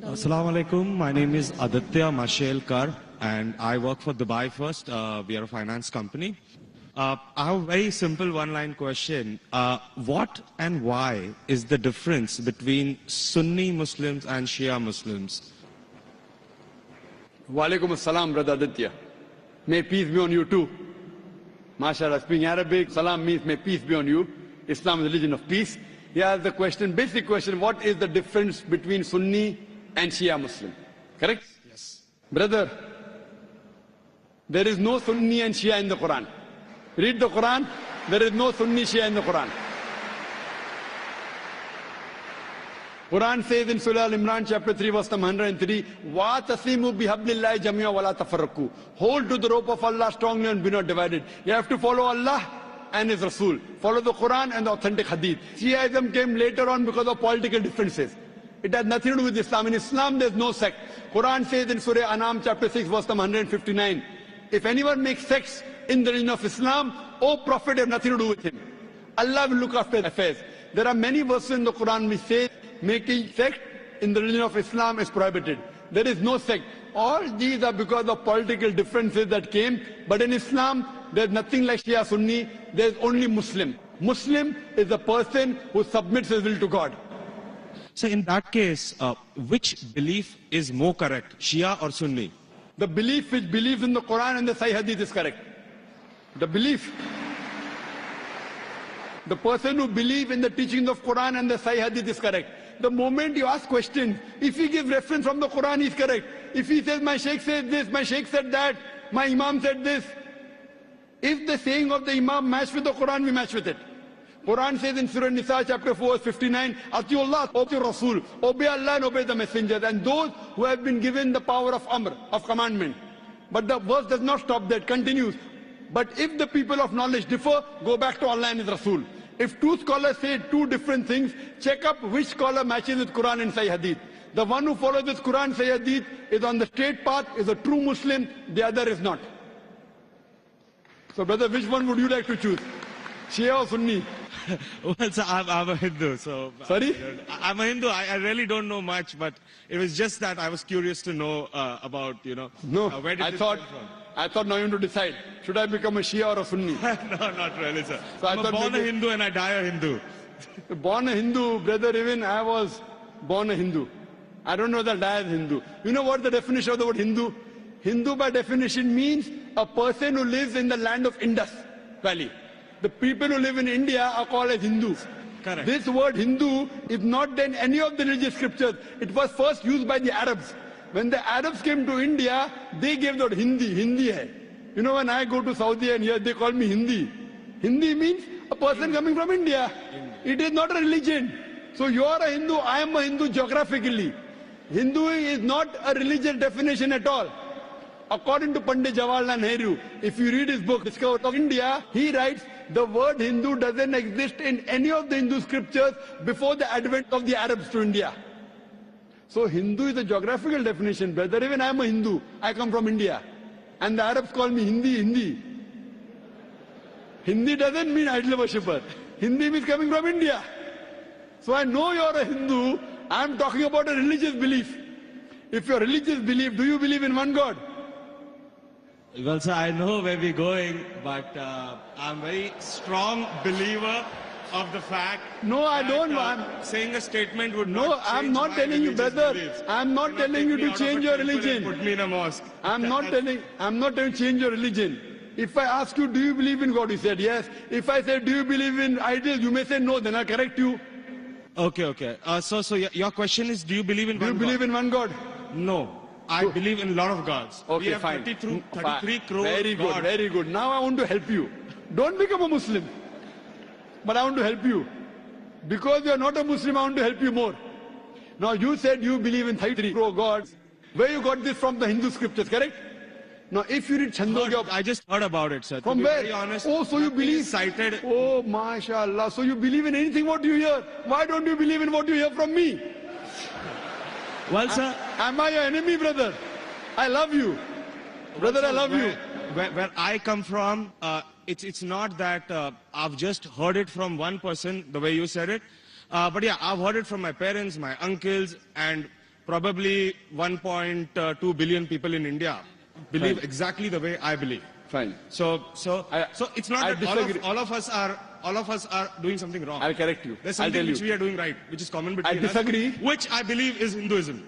Assalamu alaikum. My name is Aditya Mashelkar and I work for Dubai First. We are a finance company. I have a very simple one-line question. What and why is the difference between Sunni Muslims and Shia Muslims? Wa alaikum assalam, brother Aditya. May peace be on you too. MashaAllah, speaking Arabic, salam means may peace be on you. Islam is a religion of peace. Here's the question, basic question, what is the difference between Sunni and Shia Muslim? Correct? Yes. Brother, there is no Sunni and Shia in the Quran. Read the Quran, there is no Sunni Shia in the Quran. Quran says in Surah Al-Imran chapter 3 verse number 103, وَاتَصِمُوا بِحَبْلِ اللَّهِ جَمِيعًا وَلَا تَفَرَّقُوا. Hold to the rope of Allah strongly and be not divided. You have to follow Allah and His Rasul. Follow the Quran and the authentic Hadith. Shiaism came later on because of political differences. It has nothing to do with Islam. In Islam there is no sect. Quran says in Surah Anam chapter 6 verse number 159, if anyone makes sects in the religion of Islam, O Prophet, have nothing to do with him. Allah will look after affairs. There are many verses in the Quran which say making sect in the religion of Islam is prohibited. There is no sect. All these are because of political differences that came. But in Islam, there is nothing like Shia Sunni. There is only Muslim. Muslim is a person who submits his will to God. So in that case, which belief is more correct, Shia or Sunni? The belief which believes in the Quran and the Sahih Hadith is correct. The belief. The person who believes in the teachings of Quran and the Sahih Hadith is correct. The moment you ask questions, if he gives reference from the Quran, he is correct. If he says, my Shaykh said this, my Shaykh said that, my Imam said this. If the saying of the Imam match with the Quran, we match with it. Quran says in Surah Nisa chapter 4 verse 59, Atiullah, obey Rasul, obey Allah and obey the messengers, and those who have been given the power of Amr, of commandment. But the verse does not stop there, it continues. But if the people of knowledge differ, go back to Allah and His Rasul. If two scholars say two different things, check up which scholar matches with Quran and Sahih Hadith. The one who follows this Quran Sahih Hadith is on the straight path, is a true Muslim, the other is not. So brother, which one would you like to choose? Shia or Sunni? Well, sir, I'm a Hindu, so... Sorry? I'm a Hindu. I really don't know much, but it was just that I was curious to know about, No, where did I this thought come from? I thought now you have to decide, should I become a Shia or a Sunni? No, not really, sir. So I I'm thought born a maybe- Hindu and I die a Hindu. Born a Hindu, brother, even I was born a Hindu. I don't know that I am Hindu. You know what the definition of the word Hindu? Hindu by definition means a person who lives in the land of Indus Valley. The people who live in India are called as Hindus. Correct. This word Hindu is not in any of the religious scriptures. It was first used by the Arabs. When the Arabs came to India, they gave the word Hindi. Hindi hai. You know, when I go to Saudi and here they call me Hindi. Hindi means a person coming from India. It is not a religion. So you are a Hindu, I am a Hindu geographically. Hindu is not a religious definition at all. According to Pandit Jawaharlal Nehru, if you read his book, Discovery of India, he writes, the word Hindu doesn't exist in any of the Hindu scriptures before the advent of the Arabs to India. So Hindu is a geographical definition, brother. Even I am a Hindu. I come from India. And the Arabs call me Hindi. Hindi doesn't mean idol worshipper. Hindi means coming from India. So I know you're a Hindu. I'm talking about a religious belief. If your religious belief, do you believe in one God? Well, sir, I know where we're going, but I'm a very strong believer of the fact No, I that, don't. saying a statement would No, not I'm change not my telling you, religious brother. beliefs. I'm not Do telling you take me to out of change a your temple and religion. Put me in a mosque. I'm not telling you to change your religion. If I ask you, do you believe in God? You said yes. If I say, do you believe in idols? You may say no, then I'll correct you. Okay. So your question is, do you believe in Do you one believe God? in one God? No. I believe in a lot of gods. Okay, we have fine. 33 crore Very good, gods. very good. Now I want to help you. Don't become a Muslim. But I want to help you. Because you're not a Muslim, I want to help you more. Now you said you believe in 33 crore gods. Where you got this from the Hindu scriptures, correct? Now if you read Chandogya... I just heard about it, sir. From to be where? Very honest, Oh, so you nothing believe... is cited. Oh, mashallah. So you believe in anything what you hear. Why don't you believe in what you hear from me? Well, sir, Am I your enemy, brother? I love you. Brother, I love you. Where I come from, it's not that I've just heard it from one person, the way you said it. But yeah, I've heard it from my parents, my uncles, and probably 1.2 billion people in India believe exactly the way I believe. Fine. So it's not I that disagree. all of us are doing something wrong. I'll correct you. There's I'll something tell which you. we are doing right, which is common between disagree. us, which I believe is Hinduism.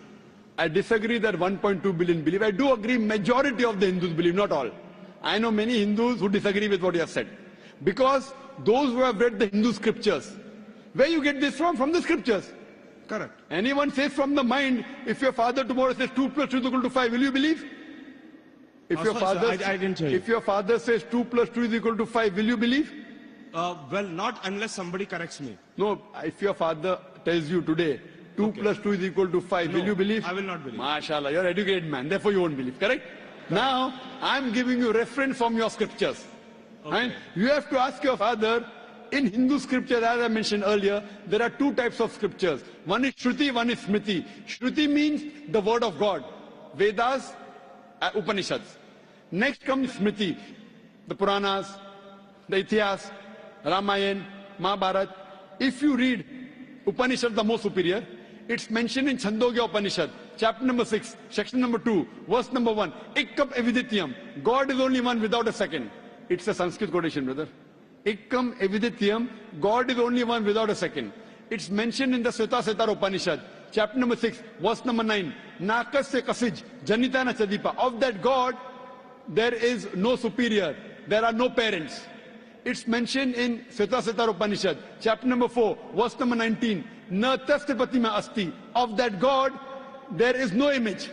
I disagree that 1.2 billion believe. I do agree majority of the Hindus believe, not all. I know many Hindus who disagree with what you have said. Because those who have read the Hindu scriptures, where you get this from? From the scriptures. Correct. Anyone says from the mind, if your father tomorrow says 2 plus 2 is equal to 5, will you believe? If your father, I didn't hear you. If your father says 2 plus 2 is equal to 5, will you believe? Well, not unless somebody corrects me. No, if your father tells you today 2 plus 2 is equal to 5, No, will you believe? I will not believe. MashaAllah, you're an educated man, therefore you won't believe, correct? Now, I'm giving you reference from your scriptures. Okay. And you have to ask your father, in Hindu scriptures, as I mentioned earlier, there are 2 types of scriptures. One is Shruti, one is Smriti. Shruti means the word of God. Vedas, Upanishads. Next comes Smriti, the Puranas, the Itihas, Ramayana, Mahabharata. If you read Upanishad, the most superior, it's mentioned in Chandogya Upanishad, chapter number 6, section number 2, verse number 1. Ikkam evidityam. God is only one without a second. It's a Sanskrit quotation, brother. Ikkam evidityam. God is only one without a second. It's mentioned in the Sveta Upanishad, chapter number 6, verse number 9. Nakasya kasij, janitana chadipa. Of that God, there is no superior. There are no parents. It's mentioned in Sveta Upanishad, chapter number 4, verse number 19. Na tasya pratima asti. Of that God, there is no image.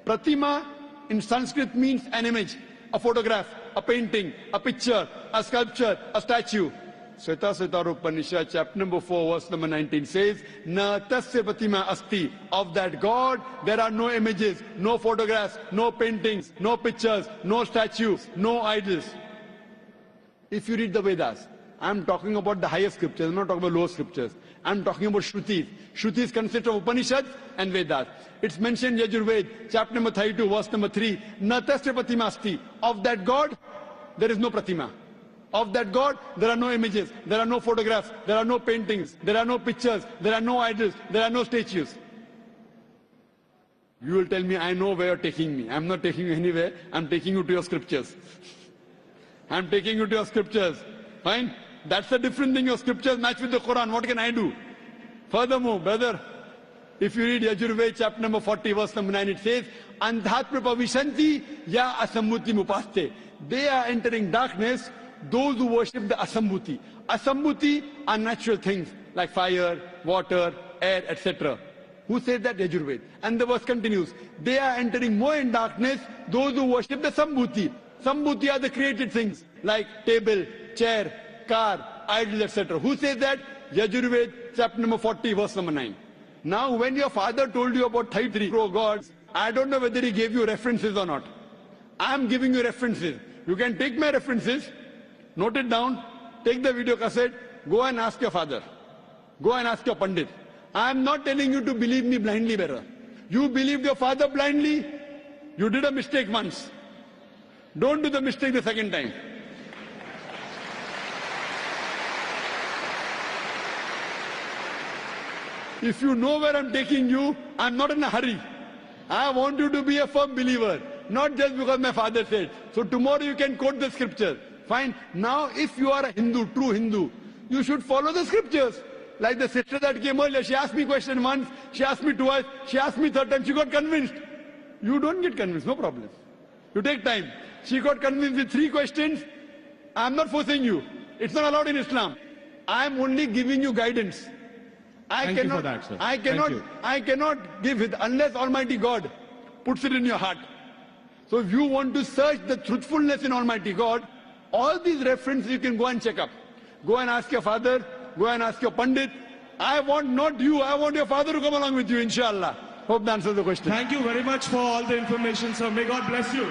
Pratima in Sanskrit means an image, a photograph, a painting, a picture, a sculpture, a statue. Sveta Upanishad, chapter number 4, verse number 19 says, Na tasya pratima asti. Of that God, there are no images, no photographs, no paintings, no pictures, no statues, no idols. If you read the Vedas, I'm talking about the higher scriptures, I'm not talking about lower scriptures. I'm talking about Shrutis. Shrutis consist of Upanishads and Vedas. It's mentioned in Yajurved, chapter number 32, verse number 3. Na tasya pratima asti. Of that God, there is no pratima. Of that God, there are no images, there are no photographs, there are no paintings, there are no pictures, there are no idols, there are no statues. You will tell me, I know where you're taking me. I'm not taking you anywhere, I'm taking you to your scriptures. I'm taking you to your scriptures. Fine? That's the different thing. Your scriptures match with the Quran. What can I do? Furthermore, brother, if you read Yajurved, chapter number 40, verse number 9, it says, Andhatma pavishanti ya asammuti mupaste. They are entering darkness, those who worship the asammuti. Asammuti are natural things like fire, water, air, etc. Who said that? Yajurved. And the verse continues. They are entering more in darkness, those who worship the sambhuti. Sambhuti are the created things like table, chair, car, idols, etc. Who says that? Yajurved, chapter number 40, verse number 9. Now, when your father told you about 33 crore gods, I don't know whether he gave you references or not. I am giving you references. You can take my references, note it down, take the video cassette, go and ask your father. Go and ask your Pandit. I am not telling you to believe me blindly, brother. You believed your father blindly, you did a mistake once. Don't do the mistake the second time. If you know where I'm taking you, I'm not in a hurry. I want you to be a firm believer, not just because my father said. So tomorrow you can quote the scripture. Fine. Now if you are a Hindu, true Hindu, you should follow the scriptures. Like the sister that came earlier, she asked me question once, she asked me twice, she asked me third time, she got convinced. You don't get convinced, no problem. You take time. She got convinced with 3 questions. I'm not forcing you. It's not allowed in Islam. I'm only giving you guidance. Thank you for that, sir. I cannot give it unless Almighty God puts it in your heart. So if you want to search the truthfulness in Almighty God, all these references you can go and check up. Go and ask your father, go and ask your Pandit. I want not you, I want your father to come along with you, inshallah. Hope that answers the question. Thank you very much for all the information, sir. May God bless you.